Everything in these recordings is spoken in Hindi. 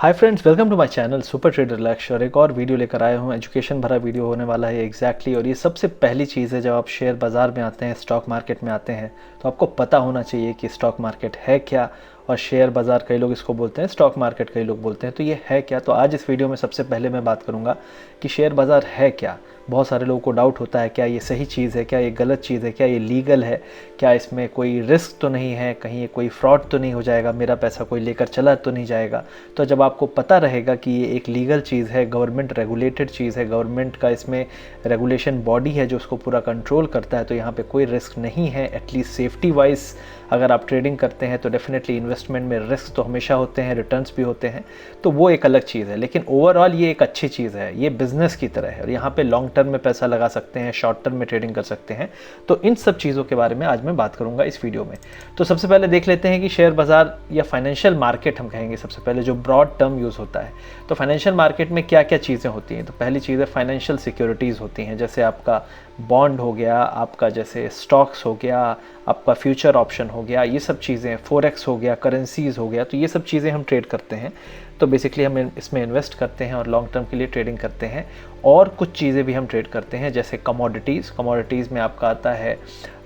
Hi friends, welcome to my channel super trader Lakshya. और एक और वीडियो लेकर आया हूँ। एजुकेशन भरा वीडियो होने वाला है एग्जैक्टली। और ये सबसे पहली चीज़ है, जब आप शेयर बाज़ार में आते हैं, स्टॉक मार्केट में आते हैं, तो आपको पता होना चाहिए कि स्टॉक मार्केट है क्या और शेयर बाज़ार कई लोग इसको बोलते हैं, स्टॉक मार्केट कई लोग बोलते हैं। तो ये है क्या? तो आज इस वीडियो में सबसे पहले मैं बात करूँगा कि शेयर बाज़ार है क्या। बहुत सारे लोगों को डाउट होता है, क्या ये सही चीज़ है, क्या ये गलत चीज़ है, क्या ये लीगल है, क्या इसमें कोई रिस्क तो नहीं है, कहीं ये कोई फ्रॉड तो नहीं हो जाएगा, मेरा पैसा कोई लेकर चला तो नहीं जाएगा। तो जब आपको पता रहेगा कि ये एक लीगल चीज़ है, गवर्नमेंट रेगुलेटेड चीज़ है, गवर्नमेंट का इसमें रेगुलेशन बॉडी है जो उसको पूरा कंट्रोल करता है, तो यहाँ पे कोई रिस्क नहीं है। एटलीस्ट सेफ्टी वाइज अगर आप ट्रेडिंग करते हैं तो डेफिनेटली इन्वेस्टमेंट में रिस्क तो हमेशा होते हैं, रिटर्न्स भी होते हैं, तो वो एक अलग चीज़ है। लेकिन ओवरऑल ये एक अच्छी चीज़ है, ये बिजनेस की तरह है और यहाँ पे लॉन्ग टर्म में पैसा लगा सकते हैं, शॉर्ट टर्म में ट्रेडिंग कर सकते हैं। तो इन सब चीज़ों के बारे में आज मैं बात करूँगा इस वीडियो में। तो सबसे पहले देख लेते हैं कि शेयर बाज़ार या फाइनेंशियल मार्केट हम कहेंगे सबसे पहले, जो ब्रॉड टर्म यूज़ होता है। तो फाइनेंशियल मार्केट में क्या क्या चीज़ें होती हैं? तो पहली चीज़ है फाइनेंशियल सिक्योरिटीज़ होती हैं, जैसे आपका बॉन्ड हो गया, आपका जैसे स्टॉक्स हो गया, आपका फ्यूचर ऑप्शन हो गया, ये सब चीज़ें, फॉरेक्स हो गया, करेंसीज़ हो गया। तो ये सब चीज़ें हम ट्रेड करते हैं। तो बेसिकली हम इसमें इन्वेस्ट करते हैं और लॉन्ग टर्म के लिए ट्रेडिंग करते हैं। और कुछ चीज़ें भी हम ट्रेड करते हैं, जैसे कमोडिटीज़ में आपका आता है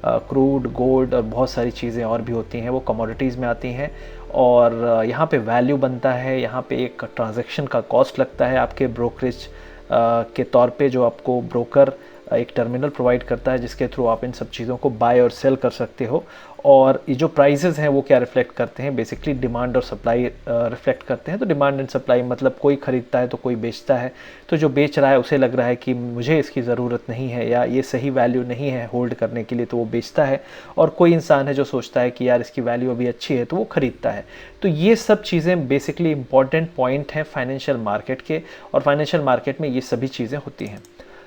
क्रूड, गोल्ड और बहुत सारी चीज़ें और भी होती हैं, वो कमोडिटीज़ में आती हैं। और यहाँ पे वैल्यू बनता है, यहाँ पे एक ट्रांजैक्शन का कॉस्ट लगता है आपके ब्रोकरेज के तौर पे, जो आपको ब्रोकर एक टर्मिनल प्रोवाइड करता है जिसके थ्रू आप इन सब चीज़ों को बाय और सेल कर सकते हो। और ये जो प्राइसेस हैं वो क्या रिफ्लेक्ट करते हैं? बेसिकली डिमांड और सप्लाई रिफ्लेक्ट करते हैं। तो डिमांड एंड सप्लाई मतलब कोई ख़रीदता है तो कोई बेचता है। तो जो बेच रहा है उसे लग रहा है कि मुझे इसकी ज़रूरत नहीं है या ये सही वैल्यू नहीं है होल्ड करने के लिए, तो वो बेचता है। और कोई इंसान है जो सोचता है कि यार इसकी वैल्यू अभी अच्छी है, तो वो ख़रीदता है। तो ये सब चीज़ें बेसिकली इंपॉर्टेंट पॉइंट हैं फाइनेंशियल मार्केट के, और फाइनेंशियल मार्केट में ये सभी चीज़ें होती हैं।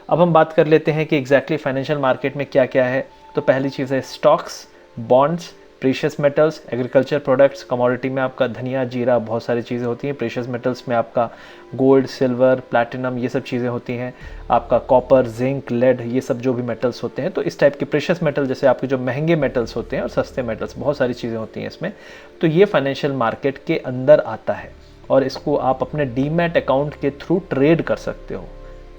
अब हम बात कर लेते हैं कि एग्जैक्टली फाइनेंशियल मार्केट में क्या क्या है। तो पहली चीज़ है stocks, bonds, precious metals, agriculture products. Commodity में आपका धनिया, जीरा, बहुत सारी चीज़ें होती हैं। प्रीशियस मेटल्स में आपका गोल्ड, सिल्वर, प्लैटिनम, ये सब चीज़ें होती हैं। आपका कॉपर, जिंक, लेड, ये सब जो भी मेटल्स होते हैं। तो इस टाइप के प्रीशियस मेटल, जैसे आपके जो महंगे मेटल्स होते हैं और सस्ते मेटल्स, बहुत सारी चीज़ें होती हैं इसमें। तो ये फाइनेंशियल मार्केट के अंदर आता है और इसको आप अपने डीमैट अकाउंट के थ्रू ट्रेड कर सकते हो।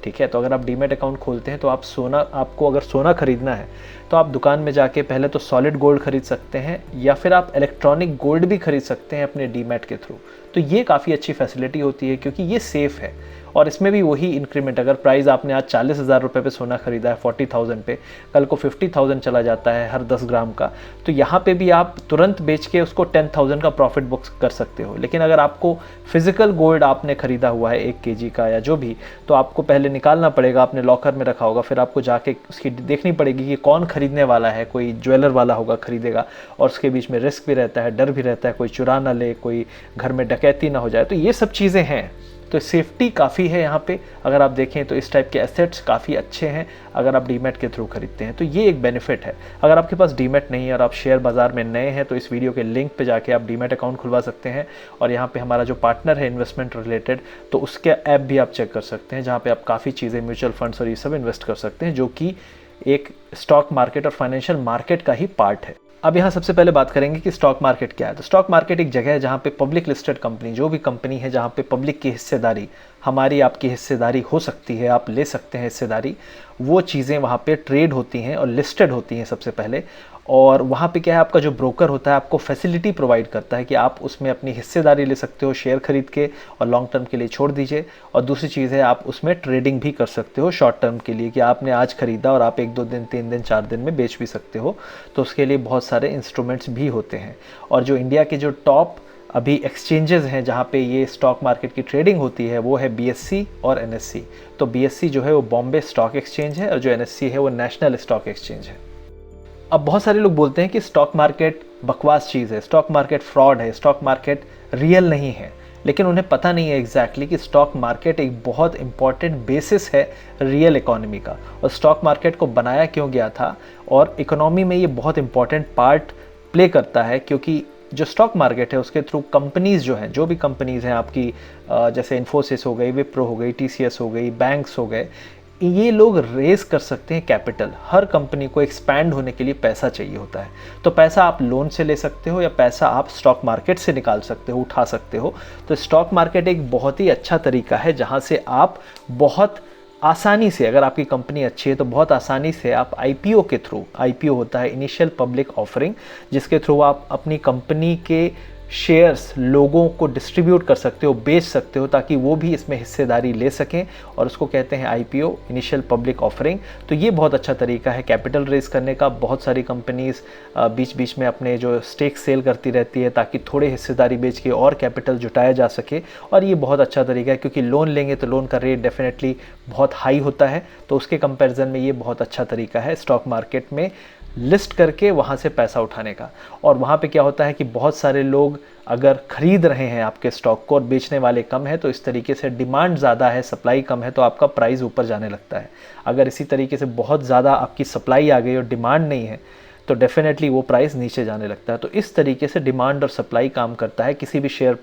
ठीक है, तो अगर आप डीमैट अकाउंट खोलते हैं तो आपको अगर सोना खरीदना है तो आप दुकान में जाके पहले तो सॉलिड गोल्ड खरीद सकते हैं, या फिर आप इलेक्ट्रॉनिक गोल्ड भी खरीद सकते हैं अपने डीमैट के थ्रू। तो ये काफ़ी अच्छी फैसिलिटी होती है क्योंकि ये सेफ़ है। और इसमें भी वही इंक्रीमेंट, अगर प्राइस आपने आज 40,000 रुपये पे सोना खरीदा है 40,000 पे, कल को 50,000 चला जाता है हर 10 ग्राम का, तो यहाँ पे भी आप तुरंत बेच के उसको 10,000 का प्रॉफिट बुक कर सकते हो। लेकिन अगर आपको फिजिकल गोल्ड आपने खरीदा हुआ है 1 kg का या जो भी, तो आपको पहले निकालना पड़ेगा, आपने लॉकर में रखा होगा, फिर आपको जाके उसकी देखनी पड़ेगी कि कौन खरीदने वाला है, कोई ज्वेलर वाला होगा खरीदेगा, और उसके बीच में रिस्क भी रहता है, डर भी रहता है, कोई चुरा ना ले, कोई घर में डकैती ना हो जाए। तो ये सब चीज़ें हैं, तो सेफ्टी काफ़ी है यहाँ पे। अगर आप देखें तो इस टाइप के एसेट्स काफ़ी अच्छे हैं अगर आप डीमैट के थ्रू खरीदते हैं, तो ये एक बेनिफिट है। अगर आपके पास डीमैट नहीं है और आप शेयर बाज़ार में नए हैं, तो इस वीडियो के लिंक पे जाके आप डीमैट अकाउंट खुलवा सकते हैं। और यहाँ पे हमारा जो पार्टनर है इन्वेस्टमेंट रिलेटेड, तो उसके ऐप भी आप चेक कर सकते हैं, जहाँ पे आप काफ़ी चीज़ें, म्यूचुअल फंड्स और ये सब इन्वेस्ट कर सकते हैं, जो कि एक स्टॉक मार्केट और फाइनेंशियल मार्केट का ही पार्ट है। अब यहाँ सबसे पहले बात करेंगे कि स्टॉक मार्केट क्या है। तो स्टॉक मार्केट एक जगह है जहाँ पे पब्लिक लिस्टेड कंपनी, जो भी कंपनी है जहाँ पे पब्लिक की हिस्सेदारी, हमारी आपकी हिस्सेदारी हो सकती है, आप ले सकते हैं हिस्सेदारी, वो चीज़ें वहाँ पे ट्रेड होती हैं और लिस्टेड होती हैं सबसे पहले। और वहाँ पे क्या है, आपका जो ब्रोकर होता है आपको फैसिलिटी प्रोवाइड करता है कि आप उसमें अपनी हिस्सेदारी ले सकते हो शेयर खरीद के, और लॉन्ग टर्म के लिए छोड़ दीजिए। और दूसरी चीज़ है, आप उसमें ट्रेडिंग भी कर सकते हो शॉर्ट टर्म के लिए, कि आपने आज खरीदा और आप 1-2 दिन, 3 दिन, 4 दिन में बेच भी सकते हो। तो उसके लिए बहुत सारे इंस्ट्रूमेंट्स भी होते हैं। और जो इंडिया के जो टॉप अभी एक्सचेंजेस हैं जहाँ पे ये स्टॉक मार्केट की ट्रेडिंग होती है, वो है BSE और NSE। तो BSE जो है वो बॉम्बे स्टॉक एक्सचेंज है, और जो NSE है वो नेशनल स्टॉक एक्सचेंज है। अब बहुत सारे लोग बोलते हैं कि स्टॉक मार्केट बकवास चीज़ है, स्टॉक मार्केट फ्रॉड है, स्टॉक मार्केट रियल नहीं है। लेकिन उन्हें पता नहीं है एग्जैक्टली कि स्टॉक मार्केट एक बहुत इंपॉर्टेंट बेसिस है रियल इकोनॉमी का, और स्टॉक मार्केट को बनाया क्यों गया था, और इकोनॉमी में ये बहुत इंपॉर्टेंट पार्ट प्ले करता है। क्योंकि जो स्टॉक मार्केट है उसके थ्रू कंपनीज़ जो हैं, जो भी कंपनीज़ हैं आपकी, जैसे इन्फोसिस हो गई, विप्रो हो गई, TCS हो गई, बैंक्स हो गए, ये लोग रेज कर सकते हैं कैपिटल। हर कंपनी को एक्सपैंड होने के लिए पैसा चाहिए होता है, तो पैसा आप लोन से ले सकते हो या पैसा आप स्टॉक मार्केट से निकाल सकते हो, उठा सकते हो। तो स्टॉक मार्केट एक बहुत ही अच्छा तरीका है जहाँ से आप बहुत आसानी से, अगर आपकी कंपनी अच्छी है तो बहुत आसानी से आप आईपीओ के थ्रू, आईपीओ होता है इनिशियल पब्लिक ऑफरिंग, जिसके थ्रू आप अपनी कंपनी के शेयर्स लोगों को डिस्ट्रीब्यूट कर सकते हो, बेच सकते हो, ताकि वो भी इसमें हिस्सेदारी ले सकें, और उसको कहते हैं आईपीओ, इनिशियल पब्लिक ऑफरिंग। तो ये बहुत अच्छा तरीका है कैपिटल रेज करने का। बहुत सारी कंपनीज बीच बीच में अपने जो स्टेक सेल करती रहती है ताकि थोड़े हिस्सेदारी बेच के और कैपिटल जुटाया जा सके, और ये बहुत अच्छा तरीका है क्योंकि लोन लेंगे तो लोन का रेट डेफिनेटली बहुत हाई होता है, तो उसके कंपैरिजन में ये बहुत अच्छा तरीका है स्टॉक मार्केट में लिस्ट करके वहाँ से पैसा उठाने का। और वहाँ पे क्या होता है कि बहुत सारे लोग अगर खरीद रहे हैं आपके स्टॉक को और बेचने वाले कम है, तो इस तरीके से डिमांड ज़्यादा है, सप्लाई कम है, तो आपका प्राइस ऊपर जाने लगता है। अगर इसी तरीके से बहुत ज़्यादा आपकी सप्लाई आ गई और डिमांड नहीं है, तो डेफिनेटली वो प्राइस नीचे जाने लगता है। तो इस तरीके से डिमांड और सप्लाई काम करता है किसी भी शेयर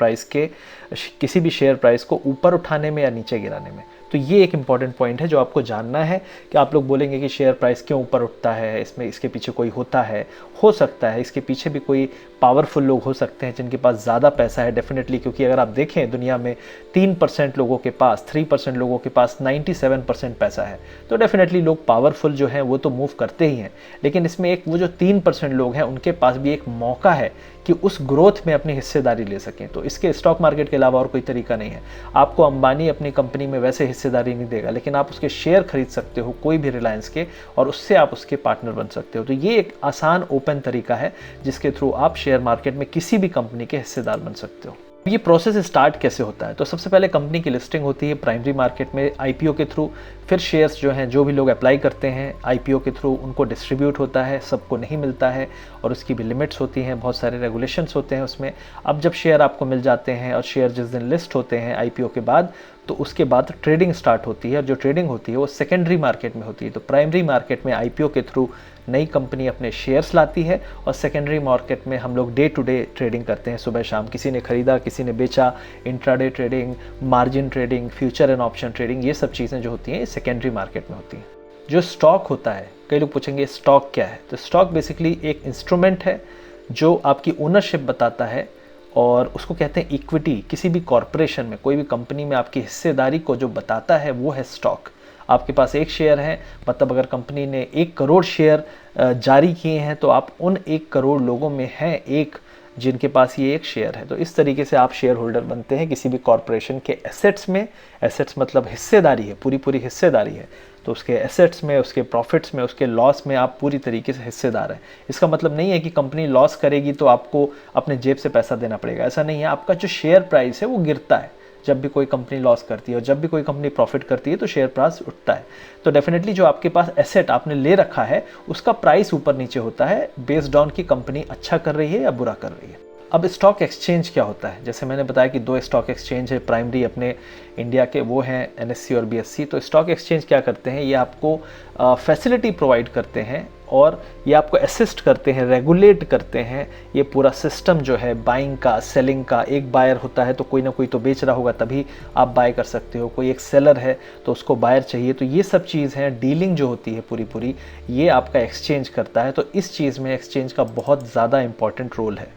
प्राइस को ऊपर उठाने में या नीचे गिराने में। तो ये एक इंपॉर्टेंट पॉइंट है जो आपको जानना है कि आप लोग बोलेंगे कि शेयर प्राइस क्यों ऊपर उठता है, इसमें इसके पीछे कोई होता है, हो सकता है इसके पीछे भी कोई पावरफुल लोग हो सकते हैं जिनके पास ज़्यादा पैसा है डेफिनेटली। क्योंकि अगर आप देखें दुनिया में 3% लोगों के पास, 3% लोगों के पास 97% पैसा है, तो डेफिनेटली लोग पावरफुल जो हैं वो तो मूव करते ही हैं। लेकिन इसमें एक वो जो 3% लोग हैं उनके पास भी एक मौका है कि उस ग्रोथ में अपनी हिस्सेदारी ले सकें। तो इसके स्टॉक मार्केट के अलावा और कोई तरीका नहीं है। आपको अंबानी अपनी कंपनी में वैसे हिस्सेदारी नहीं देगा, लेकिन आप उसके शेयर खरीद सकते हो कोई भी रिलायंस के, और उससे आप उसके पार्टनर बन सकते हो। तो ये एक आसान ओपन तरीका है जिसके थ्रू आप शेयर मार्केट में किसी भी कंपनी के हिस्सेदार बन सकते हो। ये प्रोसेस स्टार्ट कैसे होता है? तो सबसे पहले कंपनी की लिस्टिंग होती है प्राइमरी मार्केट में आईपीओ के थ्रू। फिर शेयर्स जो हैं, जो भी लोग अप्लाई करते हैं आईपीओ के थ्रू, उनको डिस्ट्रीब्यूट होता है, सबको नहीं मिलता है, और उसकी भी लिमिट्स होती हैं, बहुत सारे रेगुलेशंस होते हैं उसमें। अब जब शेयर आपको मिल जाते हैं और शेयर जिस दिन लिस्ट होते हैं आईपीओ के बाद, तो उसके बाद ट्रेडिंग स्टार्ट होती है, और जो ट्रेडिंग होती है वो सेकेंडरी मार्केट में होती है। तो प्राइमरी मार्केट में आईपीओ के थ्रू नई कंपनी अपने शेयर्स लाती है, और सेकेंडरी मार्केट में हम लोग डे टू डे ट्रेडिंग करते हैं, सुबह शाम। किसी ने खरीदा, किसी ने बेचा, intraday trading, margin trading, future and option trading, ये सब चीज़ें जो होती हैं ये सेकेंडरी मार्केट में होती हैं। जो स्टॉक होता है, कई लोग पूछेंगे स्टॉक क्या है? तो स्टॉक बेसिकली एक इंस्ट्रूमेंट है जो आपकी ओनरशिप बताता है, और उसको कहते हैं इक्विटी। किसी भी कॉरपोरेशन में, कोई भी कंपनी में आपकी हिस्सेदारी को जो बताता है वो है स्टॉक। आपके पास एक शेयर है, मतलब अगर कंपनी ने 1 करोड़ शेयर जारी किए हैं, तो आप उन 1 करोड़ लोगों में हैं एक जिनके पास ये एक शेयर है। तो इस तरीके से आप शेयर होल्डर बनते हैं किसी भी कॉरपोरेशन के एसेट्स में। एसेट्स मतलब हिस्सेदारी है, पूरी पूरी हिस्सेदारी है। तो उसके एसेट्स में, उसके प्रॉफिट्स में, उसके लॉस में आप पूरी तरीके से हिस्सेदार हैं। इसका मतलब नहीं है कि कंपनी लॉस करेगी तो आपको अपने जेब से पैसा देना पड़ेगा, ऐसा नहीं है। आपका जो शेयर प्राइस है वो गिरता है जब भी कोई कंपनी लॉस करती है, और जब भी कोई कंपनी प्रॉफिट करती है तो शेयर प्राइस उठता है। तो डेफिनेटली जो आपके पास एसेट आपने ले रखा है उसका प्राइस ऊपर नीचे होता है बेस्ड ऑन कि कंपनी अच्छा कर रही है या बुरा कर रही है। अब स्टॉक एक्सचेंज क्या होता है? जैसे मैंने बताया कि 2 स्टॉक एक्सचेंज है प्राइमरी अपने इंडिया के, वो हैं एनएससी और बीएससी। तो स्टॉक एक्सचेंज क्या करते हैं? ये आपको फैसिलिटी प्रोवाइड करते हैं, और ये आपको असिस्ट करते हैं, रेगुलेट करते हैं। ये पूरा सिस्टम जो है बाइंग का, सेलिंग का, एक बायर होता है तो कोई ना कोई तो बेच रहा होगा तभी आप बाय कर सकते हो, कोई एक सेलर है तो उसको बायर चाहिए। तो ये सब चीज़ है, डीलिंग जो होती है पूरी पूरी, ये आपका एक्सचेंज करता है। तो इस चीज़ में एक्सचेंज का बहुत ज़्यादा इंपॉर्टेंट रोल है।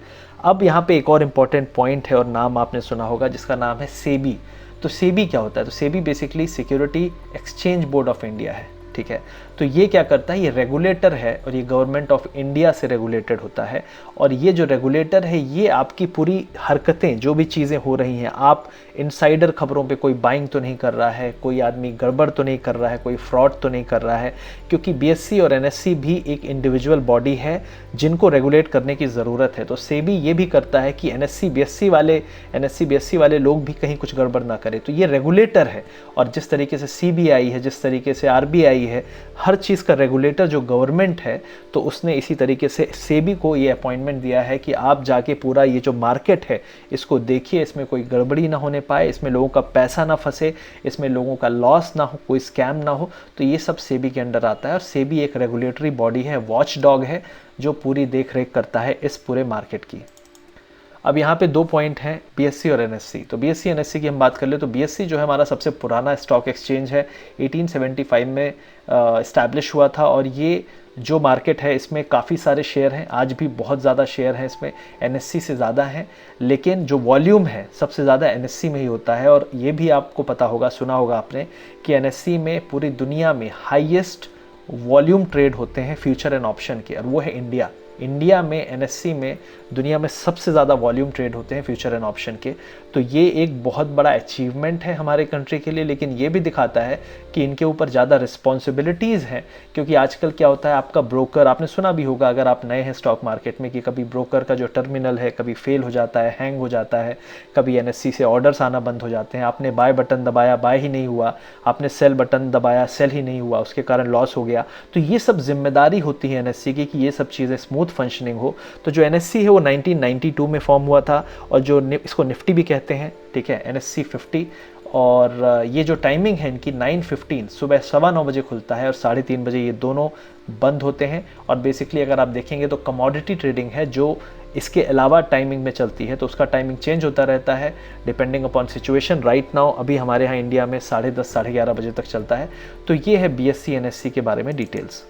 अब यहाँ पे एक और इम्पॉर्टेंट पॉइंट है और नाम आपने सुना होगा जिसका नाम है सेबी। तो सेबी क्या होता है? तो SEBI basically security exchange board of India है, ठीक है। तो ये क्या करता है? ये रेगुलेटर है, और ये गवर्नमेंट ऑफ इंडिया से रेगुलेटेड होता है। और ये जो रेगुलेटर है ये आपकी पूरी हरकतें, जो भी चीज़ें हो रही हैं, आप इनसाइडर खबरों पे कोई बाइंग तो नहीं कर रहा है, कोई आदमी गड़बड़ तो नहीं कर रहा है, कोई फ्रॉड तो नहीं कर रहा है, क्योंकि बीएससी और एनएससी भी एक इंडिविजुअल बॉडी है जिनको रेगुलेट करने की ज़रूरत है। तो सेबी ये भी करता है कि एनएससी बीएससी वाले लोग भी कहीं कुछ गड़बड़ ना करें। तो ये रेगुलेटर है, और जिस तरीके से सीबीआई है, जिस तरीके से आरबीआई है, हर चीज़ का रेगुलेटर जो गवर्नमेंट है, तो उसने इसी तरीके से सेबी को ये अपॉइंटमेंट दिया है कि आप जाके पूरा ये जो मार्केट है इसको देखिए, इसमें कोई गड़बड़ी ना होने पाए, इसमें लोगों का पैसा ना फंसे, इसमें लोगों का लॉस ना हो, कोई स्कैम ना हो। तो ये सब सेबी के अंडर आता है, और सेबी एक रेगुलेटरी बॉडी है, वॉच डॉग है, जो पूरी देख रेख करता है इस पूरे मार्केट की। अब यहाँ पे 2 पॉइंट हैं, BSE और NSE। तो BSE NSE की हम बात कर ले तो BSE जो है हमारा सबसे पुराना स्टॉक एक्सचेंज है, 1875 में इस्टेब्लिश हुआ था, और ये जो मार्केट है इसमें काफ़ी सारे शेयर हैं, आज भी बहुत ज़्यादा शेयर हैं इसमें, NSE से ज़्यादा हैं, लेकिन जो वॉल्यूम है सबसे ज़्यादा NSE में ही होता है। और ये भी आपको पता होगा, सुना होगा आपने, कि NSE में पूरी दुनिया में हाईएस्ट वॉल्यूम ट्रेड होते हैं फ्यूचर एंड ऑप्शन के, और वो है इंडिया। इंडिया में NSE में दुनिया में सबसे ज़्यादा वॉल्यूम ट्रेड होते हैं फ्यूचर एंड ऑप्शन के। तो ये एक बहुत बड़ा अचीवमेंट है हमारे कंट्री के लिए, लेकिन ये भी दिखाता है कि इनके ऊपर ज़्यादा रिस्पॉन्सिबिलिटीज़ हैं, क्योंकि आजकल क्या होता है, आपका ब्रोकर, आपने सुना भी होगा अगर आप नए हैं स्टॉक मार्केट में, कि कभी ब्रोकर का जो टर्मिनल है कभी फेल हो जाता है, हैंग हो जाता है, कभी NSE से ऑर्डर्स आना बंद हो जाते हैं, आपने बाय बटन दबाया, बाय ही नहीं हुआ, आपने सेल बटन दबाया, सेल ही नहीं हुआ, उसके कारण लॉस हो गया। तो ये सब जिम्मेदारी होती है NSE की कि ये सब चीज़ें स्मूथ फंक्शनिंग हो। तो जो NSE है वो 1992 में फॉर्म हुआ था, और जो इसको निफ्टी भी कहते हैं, ठीक है, NSE 50। और ये जो टाइमिंग है इनकी 9:15 सुबह 9:15 बजे खुलता है और 3:30 बजे ये दोनों बंद होते हैं। और बेसिकली अगर आप देखेंगे तो कमोडिटी ट्रेडिंग है जो इसके अलावा टाइमिंग में चलती है, तो उसका टाइमिंग चेंज होता रहता है depending upon situation. Right now अभी हमारे यहाँ इंडिया में 10:30 11:30 बजे तक चलता है। तो ये है BSE NSE के बारे में डिटेल्स।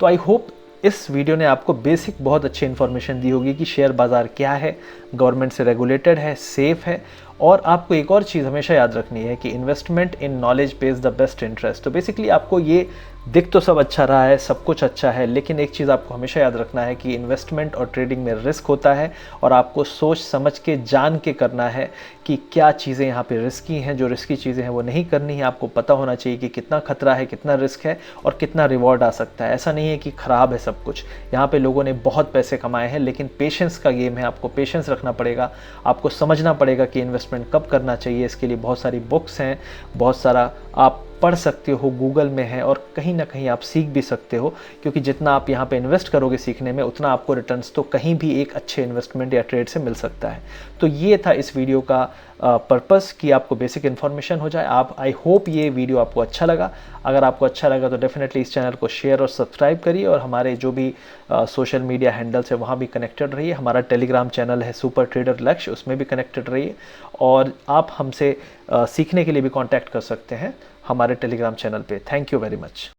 तो आई होप इस वीडियो ने आपको बेसिक बहुत अच्छी इन्फॉर्मेशन दी होगी कि शेयर बाज़ार क्या है, गवर्नमेंट से रेगुलेटेड है, सेफ़ है। और आपको एक और चीज़ हमेशा याद रखनी है कि investment in knowledge page the best interest. तो बेसिकली आपको ये दिख तो सब अच्छा रहा है, सब कुछ अच्छा है, लेकिन एक चीज़ आपको हमेशा याद रखना है कि इन्वेस्टमेंट और ट्रेडिंग में रिस्क होता है, और आपको सोच समझ के जान के करना है कि क्या चीज़ें यहाँ पे रिस्की हैं, जो रिस्की चीज़ें हैं वो नहीं करनी है। आपको पता होना चाहिए कि कितना खतरा है, कितना रिस्क है और कितना रिवॉर्ड आ सकता है। ऐसा नहीं है कि ख़राब है सब कुछ। यहाँ पे लोगों ने बहुत पैसे कमाए हैं, लेकिन पेशेंस का गेम है, आपको पेशेंस रखना पड़ेगा, आपको समझना पड़ेगा कि इन्वेस्टमेंट कब करना चाहिए। इसके लिए बहुत सारी बुक्स हैं, बहुत सारा आप पढ़ सकते हो, गूगल में है, और कहीं ना कहीं आप सीख भी सकते हो, क्योंकि जितना आप यहाँ पे इन्वेस्ट करोगे सीखने में, उतना आपको रिटर्न्स तो कहीं भी एक अच्छे इन्वेस्टमेंट या ट्रेड से मिल सकता है। तो ये था इस वीडियो का पर्पस, कि आपको बेसिक इन्फॉर्मेशन हो जाए। आई होप ये वीडियो आपको अच्छा लगा। अगर आपको अच्छा लगा तो डेफिनेटली इस चैनल को शेयर और सब्सक्राइब करिए, और हमारे जो भी सोशल मीडिया हैंडल्स है वहाँ भी कनेक्टेड रहिए। हमारा टेलीग्राम चैनल है सुपर ट्रेडर लक्ष्य, उसमें भी कनेक्टेड रहिए, और आप हमसे सीखने के लिए भी कांटेक्ट कर सकते हैं हमारे टेलीग्राम चैनल पे। Thank you very much.